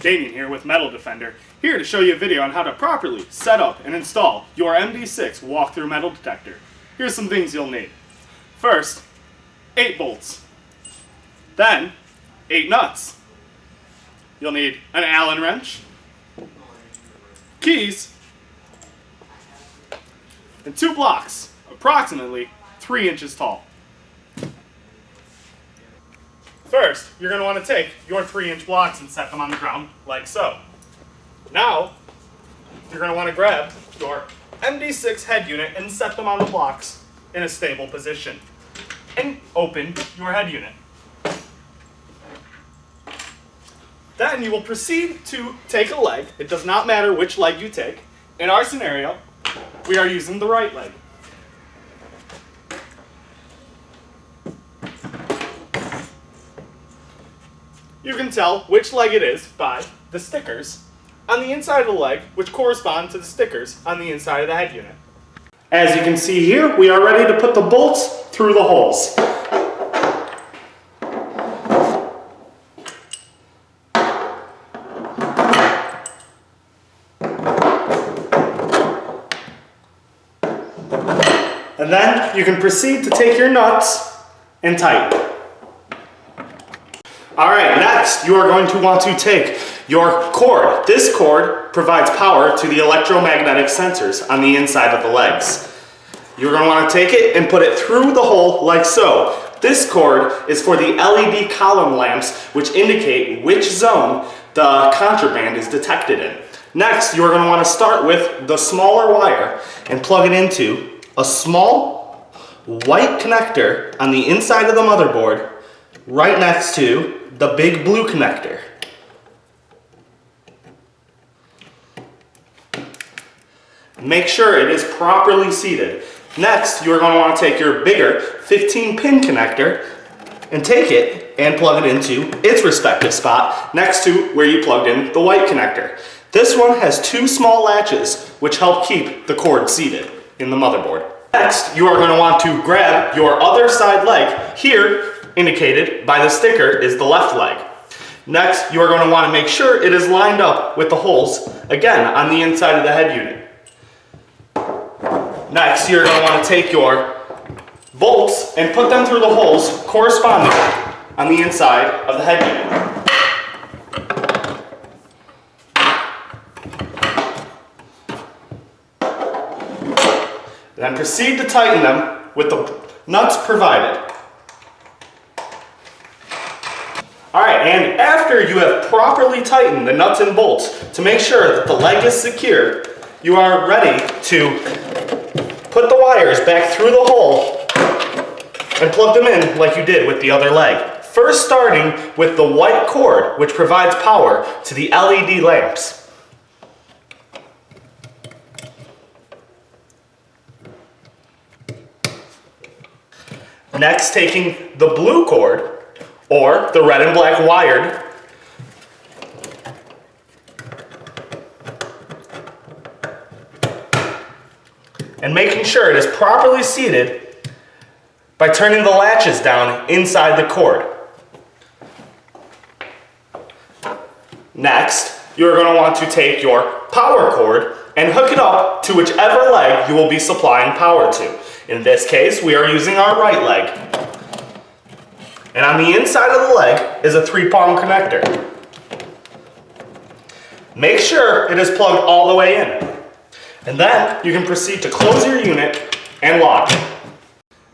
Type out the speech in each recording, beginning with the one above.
Damien here with Metal Defender, here to show you a video on how to properly set up and install your MD6 walk-through metal detector. Here's some things you'll need. First, 8 bolts. Then, 8 nuts. You'll need an Allen wrench, keys, and 2 blocks, approximately 3 inches tall. First, you're going to want to take your 3-inch blocks and set them on the ground like so. Now, you're going to want to grab your MD6 head unit and set them on the blocks in a stable position. And open your head unit. Then you will proceed to take a leg. It does not matter which leg you take. In our scenario, we are using the right leg. You can tell which leg it is by the stickers on the inside of the leg, which correspond to the stickers on the inside of the head unit. As you can see here, we are ready to put the bolts through the holes. And then you can proceed to take your nuts and tighten. Alright, next you are going to want to take your cord. This cord provides power to the electromagnetic sensors on the inside of the legs. You're going to want to take it and put it through the hole like so. This cord is for the LED column lamps, which indicate which zone the contraband is detected in. Next, you are going to want to start with the smaller wire and plug it into a small white connector on the inside of the motherboard right next to the big blue connector. Make sure it is properly seated. Next, you are going to want to take your bigger 15-pin connector and take it and plug it into its respective spot next to where you plugged in the white connector. This one has 2 small latches which help keep the cord seated in the motherboard. Next, you are going to want to grab your other side leg. Here, indicated by the sticker, is the left leg. Next, you are going to want to make sure it is lined up with the holes, again, on the inside of the head unit. Next, you're going to want to take your bolts and put them through the holes corresponding on the inside of the head unit. Then proceed to tighten them with the nuts provided. Alright, and after you have properly tightened the nuts and bolts to make sure that the leg is secure, you are ready to put the wires back through the hole and plug them in like you did with the other leg. First starting with the white cord, which provides power to the LED lamps. Next, taking the blue cord, or the red and black wired, and making sure it is properly seated by turning the latches down inside the cord. Next, you are going to want to take your power cord and hook it up to whichever leg you will be supplying power to. In this case, we are using our right leg. And on the inside of the leg is a 3-prong connector. Make sure it is plugged all the way in. And then you can proceed to close your unit and lock it.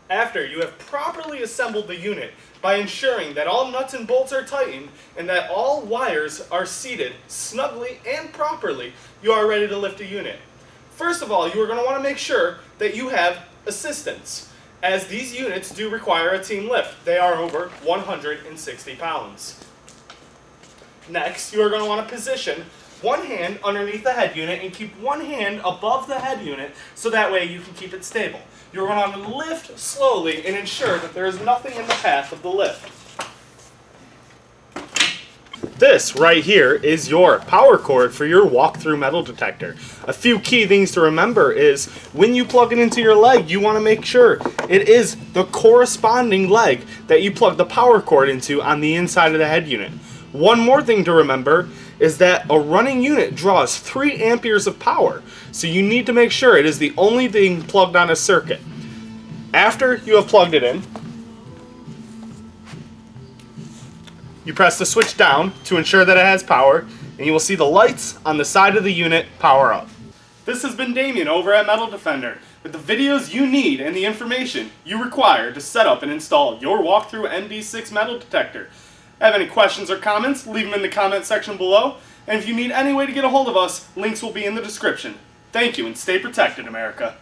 After you have properly assembled the unit by ensuring that all nuts and bolts are tightened and that all wires are seated snugly and properly, you are ready to lift a unit. First of all, you are going to want to make sure that you have assistance, as these units do require a team lift. They are over 160 pounds. Next, you are going to want to position one hand underneath the head unit and keep one hand above the head unit so that way you can keep it stable. You're going to want to lift slowly and ensure that there is nothing in the path of the lift. This right here is your power cord for your walk-through metal detector. A few key things to remember is when you plug it into your leg, you want to make sure it is the corresponding leg that you plug the power cord into on the inside of the head unit. One more thing to remember is that a running unit draws 3 amperes of power, so you need to make sure it is the only thing plugged on a circuit. After you have plugged it in, you press the switch down to ensure that it has power, and you will see the lights on the side of the unit power up. This has been Damien over at Metal Defender with the videos you need and the information you require to set up and install your walkthrough MD6 metal detector. Have any questions or comments, leave them in the comment section below, and if you need any way to get a hold of us, links will be in the description. Thank you and stay protected, America.